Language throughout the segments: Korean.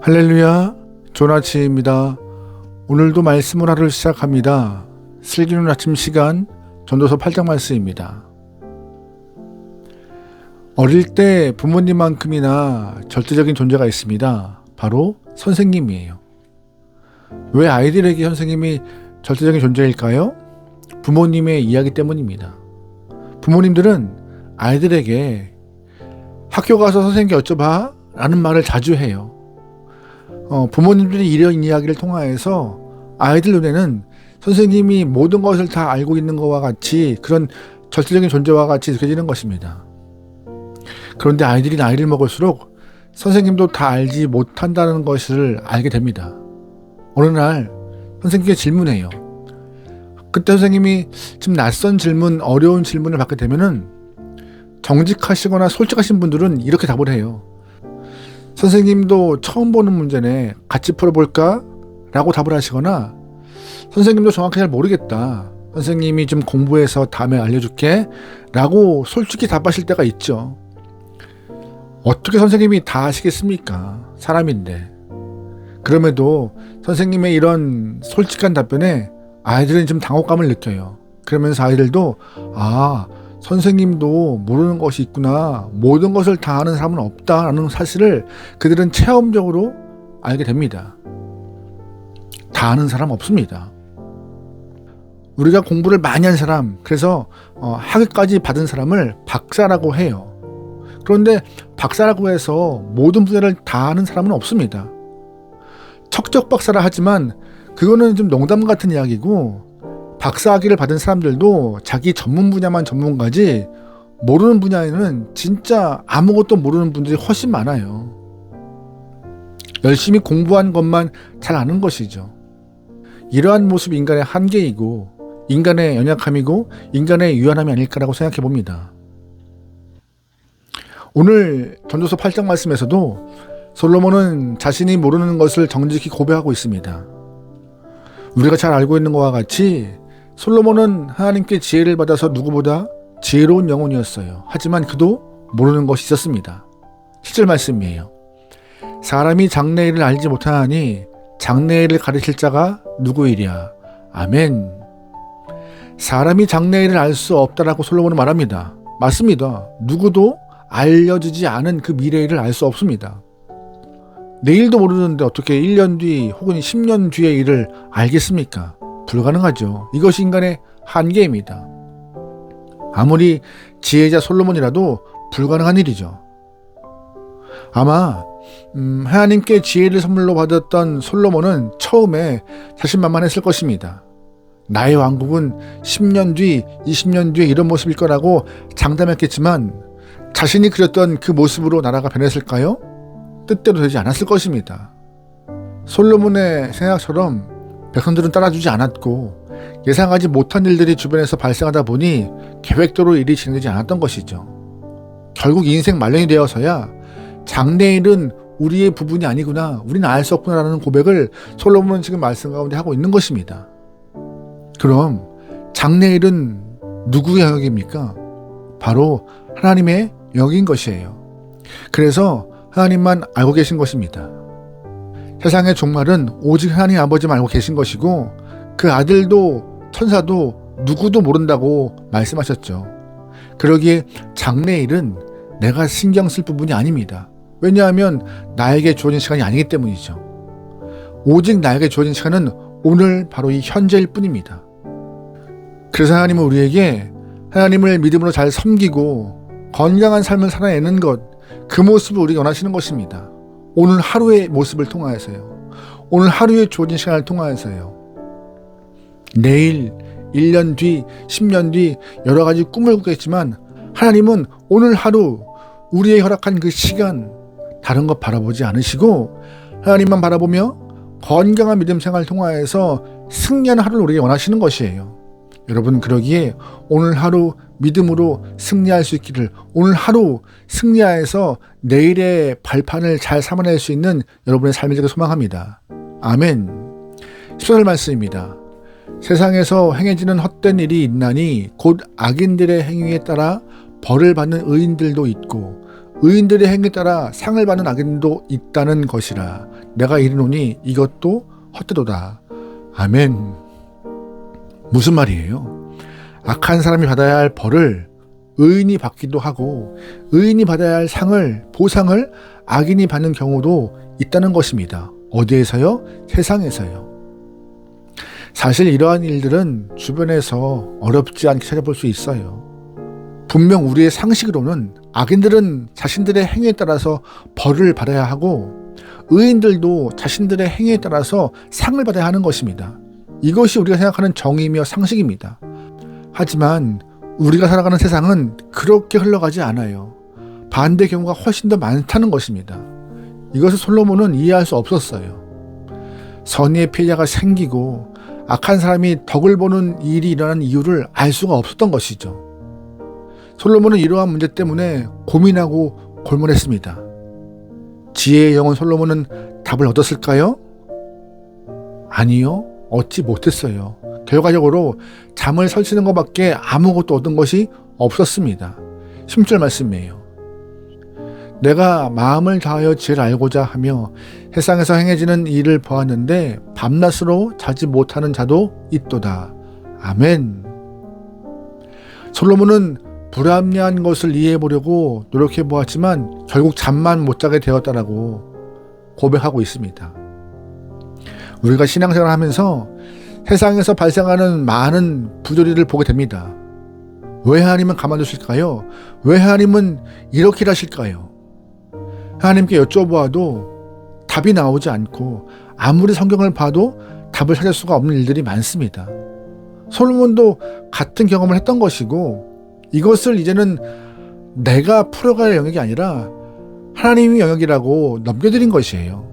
할렐루야, 좋은 아침입니다. 오늘도 말씀을 하루 시작합니다. 슬기로운 아침 시간, 전도서 8장 말씀입니다. 어릴 때 부모님만큼이나 절대적인 존재가 있습니다. 바로 선생님이에요. 왜 아이들에게 선생님이 절대적인 존재일까요? 부모님의 이야기 때문입니다. 부모님들은 아이들에게 학교 가서 선생님께 여쭤봐 라는 말을 자주 해요. 부모님들이 이런 이야기를 통하여서 아이들 눈에는 선생님이 모든 것을 다 알고 있는 것과 같이 그런 절대적인 존재와 같이 느껴지는 것입니다. 그런데 아이들이 나이를 먹을수록 선생님도 다 알지 못한다는 것을 알게 됩니다. 어느 날 선생님께 질문해요. 그때 선생님이 좀 낯선 질문, 어려운 질문을 받게 되면은 정직하시거나 솔직하신 분들은 이렇게 답을 해요. 선생님도 처음 보는 문제네, 같이 풀어볼까? 라고 답을 하시거나, 선생님도 정확히 잘 모르겠다, 선생님이 좀 공부해서 다음에 알려줄게 라고 솔직히 답하실 때가 있죠. 어떻게 선생님이 다 아시겠습니까? 사람인데. 그럼에도 선생님의 이런 솔직한 답변에 아이들은 좀 당혹감을 느껴요. 그러면서 아이들도 선생님도 모르는 것이 있구나, 모든 것을 다 아는 사람은 없다라는 사실을 그들은 체험적으로 알게 됩니다. 다 아는 사람 없습니다. 우리가 공부를 많이 한 사람, 그래서 학위까지 받은 사람을 박사라고 해요. 그런데 박사라고 해서 모든 분야를 다 아는 사람은 없습니다. 척적 박사라 하지만 그거는 좀 농담 같은 이야기고, 박사학위를 받은 사람들도 자기 전문 분야만 전문가지 모르는 분야에는 진짜 아무것도 모르는 분들이 훨씬 많아요. 열심히 공부한 것만 잘 아는 것이죠. 이러한 모습이 인간의 한계이고 인간의 연약함이고 인간의 유한함이 아닐까라고 생각해 봅니다. 오늘 전도서 8장 말씀에서도 솔로몬은 자신이 모르는 것을 정직히 고백하고 있습니다. 우리가 잘 알고 있는 것과 같이 솔로몬은 하나님께 지혜를 받아서 누구보다 지혜로운 영혼이었어요. 하지만 그도 모르는 것이 있었습니다. 7절 말씀이에요. 사람이 장래일을 알지 못하니 장래일을 가르칠 자가 누구이랴. 아멘. 사람이 장래일을 알 수 없다라고 솔로몬은 말합니다. 맞습니다. 누구도 알려지지 않은 그 미래일을 알 수 없습니다. 내일도 모르는데 어떻게 1년 뒤 혹은 10년 뒤의 일을 알겠습니까? 불가능하죠. 이것이 인간의 한계입니다. 아무리 지혜자 솔로몬이라도 불가능한 일이죠. 아마 하나님께 지혜를 선물로 받았던 솔로몬은 처음에 자신만만했을 것입니다. 나의 왕국은 10년 뒤, 20년 뒤에 이런 모습일 거라고 장담했겠지만 자신이 그렸던 그 모습으로 나라가 변했을까요? 뜻대로 되지 않았을 것입니다. 솔로몬의 생각처럼 백성들은 따라주지 않았고 예상하지 못한 일들이 주변에서 발생하다 보니 계획대로 일이 진행되지 않았던 것이죠. 결국 인생 말년이 되어서야 장래일은 우리의 부분이 아니구나, 우리는 알 수 없구나라는 고백을 솔로몬은 지금 말씀 가운데 하고 있는 것입니다. 그럼 장래일은 누구의 영역입니까? 바로 하나님의 영역인 것이에요. 그래서 하나님만 알고 계신 것입니다. 세상의 종말은 오직 하나님 아버지만 알고 계신 것이고 그 아들도 천사도 누구도 모른다고 말씀하셨죠. 그러기에 장래일은 내가 신경 쓸 부분이 아닙니다. 왜냐하면 나에게 주어진 시간이 아니기 때문이죠. 오직 나에게 주어진 시간은 오늘 바로 이 현재일 뿐입니다. 그래서 하나님은 우리에게 하나님을 믿음으로 잘 섬기고 건강한 삶을 살아내는 것, 그 모습을 우리가 원하시는 것입니다. 오늘 하루의 모습을 통하여서요. 오늘 하루에 주어진 시간을 통하여서요. 내일, 1년 뒤, 10년 뒤 여러 가지 꿈을 꾸겠지만 하나님은 오늘 하루 우리의 허락한 그 시간 다른 것 바라보지 않으시고 하나님만 바라보며 건강한 믿음 생활을 통하여서 승리하는 하루를 우리에게 원하시는 것이에요. 여러분, 그러기에 오늘 하루 믿음으로 승리할 수 있기를, 오늘 하루 승리하여서 내일의 발판을 잘 삼아낼 수 있는 여러분의 삶을 제가 소망합니다. 아멘. 14절 말씀입니다. 세상에서 행해지는 헛된 일이 있나니 곧 악인들의 행위에 따라 벌을 받는 의인들도 있고 의인들의 행위에 따라 상을 받는 악인도 있다는 것이라. 내가 이르노니 이것도 헛되도다. 아멘. 무슨 말이에요? 악한 사람이 받아야 할 벌을 의인이 받기도 하고 의인이 받아야 할 상을, 보상을 악인이 받는 경우도 있다는 것입니다. 어디에서요? 세상에서요. 사실 이러한 일들은 주변에서 어렵지 않게 찾아볼 수 있어요. 분명 우리의 상식으로는 악인들은 자신들의 행위에 따라서 벌을 받아야 하고 의인들도 자신들의 행위에 따라서 상을 받아야 하는 것입니다. 이것이 우리가 생각하는 정의이며 상식입니다. 하지만 우리가 살아가는 세상은 그렇게 흘러가지 않아요. 반대 경우가 훨씬 더 많다는 것입니다. 이것을 솔로몬은 이해할 수 없었어요. 선의의 피해자가 생기고 악한 사람이 덕을 보는 일이 일어나는 이유를 알 수가 없었던 것이죠. 솔로몬은 이러한 문제 때문에 고민하고 골몰했습니다. 지혜의 영혼 솔로몬은 답을 얻었을까요? 아니요, 얻지 못했어요. 결과적으로 잠을 설치는 것밖에 아무것도 얻은 것이 없었습니다. 10절 말씀이에요. 내가 마음을 다하여 지혜를 알고자 하며 세상에서 행해지는 일을 보았는데 밤낮으로 자지 못하는 자도 있도다. 아멘. 솔로몬은 불합리한 것을 이해해 보려고 노력해 보았지만 결국 잠만 못 자게 되었다라고 고백하고 있습니다. 우리가 신앙생활을 하면서 세상에서 발생하는 많은 부조리를 보게 됩니다. 왜 하나님은 가만두실까요? 왜 하나님은 이렇게 하실까요? 하나님께 여쭤보아도 답이 나오지 않고 아무리 성경을 봐도 답을 찾을 수가 없는 일들이 많습니다. 솔로몬도 같은 경험을 했던 것이고 이것을 이제는 내가 풀어갈 영역이 아니라 하나님의 영역이라고 넘겨드린 것이에요.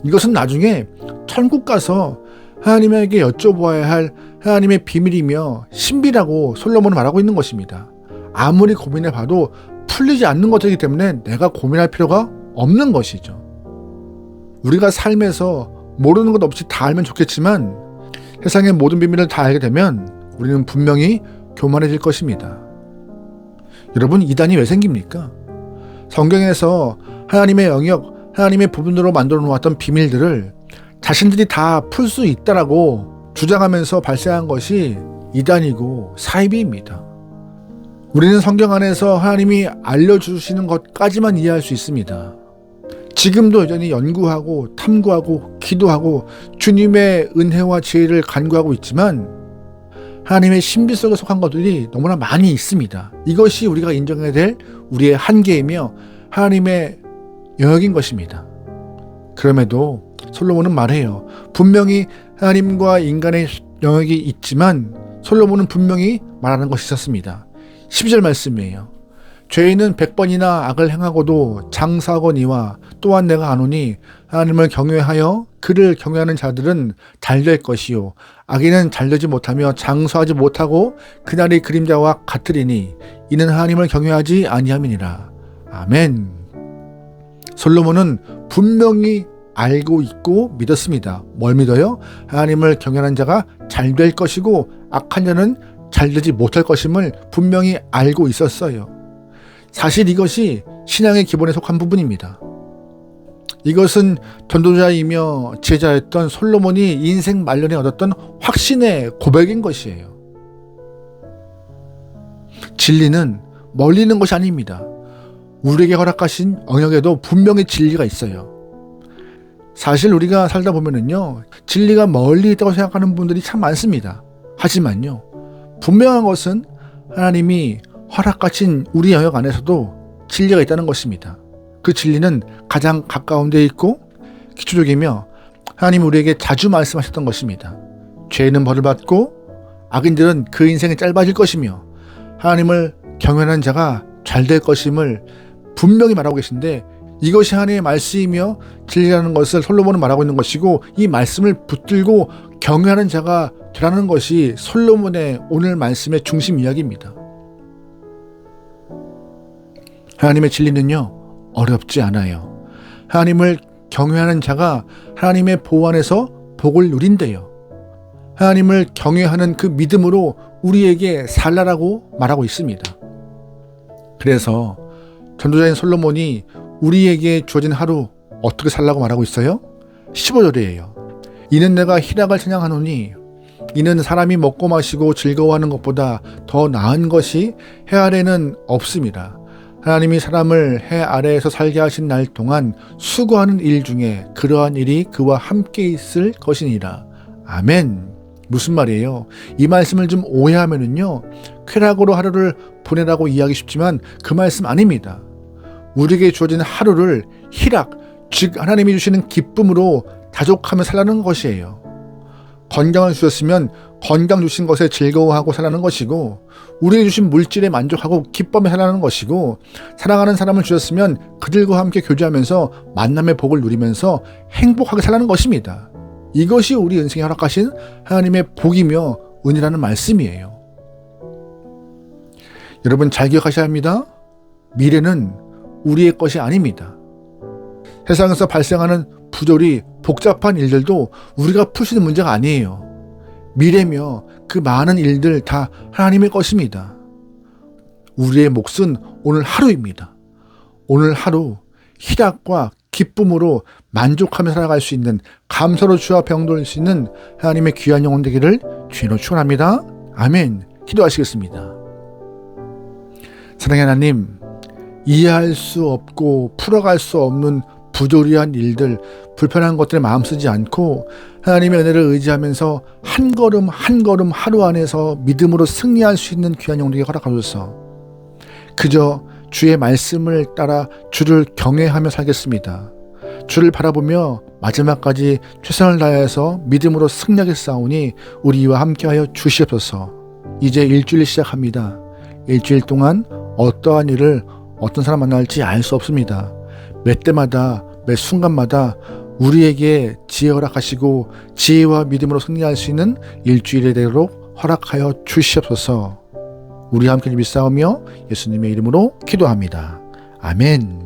이것은 나중에 천국 가서 하나님에게 여쭤보아야 할 하나님의 비밀이며 신비라고 솔로몬은 말하고 있는 것입니다. 아무리 고민해봐도 풀리지 않는 것이기 때문에 내가 고민할 필요가 없는 것이죠. 우리가 삶에서 모르는 것 없이 다 알면 좋겠지만 세상의 모든 비밀을 다 알게 되면 우리는 분명히 교만해질 것입니다. 여러분, 이단이 왜 생깁니까? 성경에서 하나님의 영역, 하나님의 부분으로 만들어 놓았던 비밀들을 자신들이 다 풀 수 있다라고 주장하면서 발생한 것이 이단이고 사이비입니다. 우리는 성경 안에서 하나님이 알려주시는 것까지만 이해할 수 있습니다. 지금도 여전히 연구하고 탐구하고 기도하고 주님의 은혜와 지혜를 간구하고 있지만 하나님의 신비 속에 속한 것들이 너무나 많이 있습니다. 이것이 우리가 인정해야 될 우리의 한계이며 하나님의 영역인 것입니다. 그럼에도 솔로몬은 말해요. 분명히 하나님과 인간의 영역이 있지만 솔로몬은 분명히 말하는 것이 있었습니다. 12절 말씀이에요. 죄인은 100번이나 악을 행하고도 장사하거니와 또한 내가 아노니 하나님을 경외하여 그를 경외하는 자들은 잘될 것이요 악인은 잘되지 못하며 장수하지 못하고 그날의 그림자와 같으리니 이는 하나님을 경외하지 아니함이니라. 아멘. 솔로몬은 분명히 알고 있고 믿었습니다. 뭘 믿어요? 하나님을 경외하는 자가 잘될 것이고 악한 자는 잘되지 못할 것임을 분명히 알고 있었어요. 사실 이것이 신앙의 기본에 속한 부분입니다. 이것은 전도자이며 제자였던 솔로몬이 인생 말년에 얻었던 확신의 고백인 것이에요. 진리는 멀리 있는 것이 아닙니다. 우리에게 허락하신 영역에도 분명히 진리가 있어요. 사실 우리가 살다 보면은요, 진리가 멀리 있다고 생각하는 분들이 참 많습니다. 하지만요, 분명한 것은 하나님이 허락하신 우리 영역 안에서도 진리가 있다는 것입니다. 그 진리는 가장 가까운 데 있고 기초적이며 하나님이 우리에게 자주 말씀하셨던 것입니다. 죄인은 벌을 받고 악인들은 그 인생이 짧아질 것이며 하나님을 경외하는 자가 잘될 것임을 분명히 말하고 계신데 이것이 하나님의 말씀이며 진리라는 것을 솔로몬은 말하고 있는 것이고 이 말씀을 붙들고 경외하는 자가 되라는 것이 솔로몬의 오늘 말씀의 중심 이야기입니다. 하나님의 진리는요, 어렵지 않아요. 하나님을 경외하는 자가 하나님의 보호 안에서 복을 누린대요. 하나님을 경외하는 그 믿음으로 우리에게 살라라고 말하고 있습니다. 그래서 전도자인 솔로몬이 우리에게 주어진 하루 어떻게 살라고 말하고 있어요? 15절이에요. 이는 내가 희락을 찬양하노니 이는 사람이 먹고 마시고 즐거워하는 것보다 더 나은 것이 해 아래는 없습니다. 하나님이 사람을 해 아래에서 살게 하신 날 동안 수고하는 일 중에 그러한 일이 그와 함께 있을 것이니라. 아멘. 무슨 말이에요? 이 말씀을 좀 오해하면은요, 쾌락으로 하루를 보내라고 이해하기 쉽지만 그 말씀 아닙니다. 우리에게 주어진 하루를 희락, 즉 하나님이 주시는 기쁨으로 다족하며 살라는 것이에요. 건강을 주셨으면 건강 주신 것에 즐거워하고 살라는 것이고, 우리에게 주신 물질에 만족하고 기쁨에 살라는 것이고, 사랑하는 사람을 주셨으면 그들과 함께 교제하면서 만남의 복을 누리면서 행복하게 살라는 것입니다. 이것이 우리 인생에 허락하신 하나님의 복이며 은혜라는 말씀이에요. 여러분 잘 기억하셔야 합니다. 미래는 우리의 것이 아닙니다. 세상에서 발생하는 부조리, 복잡한 일들도 우리가 풀 수 있는 문제가 아니에요. 미래며 그 많은 일들 다 하나님의 것입니다. 우리의 몫은 오늘 하루입니다. 오늘 하루 희락과 기쁨으로 만족하며 살아갈 수 있는, 감사로 주 앞에 영돌릴 수 있는 하나님의 귀한 영혼 되기를 주님으로 축원합니다. 아멘. 기도하시겠습니다. 사랑의 하나님, 이해할 수 없고 풀어갈 수 없는 부조리한 일들, 불편한 것들에 마음 쓰지 않고 하나님의 은혜를 의지하면서 한 걸음 한 걸음 하루 안에서 믿음으로 승리할 수 있는 귀한 영혼에게 허락하소서. 그저 주의 말씀을 따라 주를 경외하며 살겠습니다. 주를 바라보며 마지막까지 최선을 다해서 믿음으로 승리하게 싸우니 우리와 함께하여 주시옵소서. 이제 일주일 시작합니다. 일주일 동안 어떠한 일을 어떤 사람 만날지 알 수 없습니다. 매 때마다 매 순간마다 우리에게 지혜 허락하시고 지혜와 믿음으로 승리할 수 있는 일주일에 되도록 허락하여 주시옵소서. 우리 함께 믿사오며 예수님의 이름으로 기도합니다. 아멘.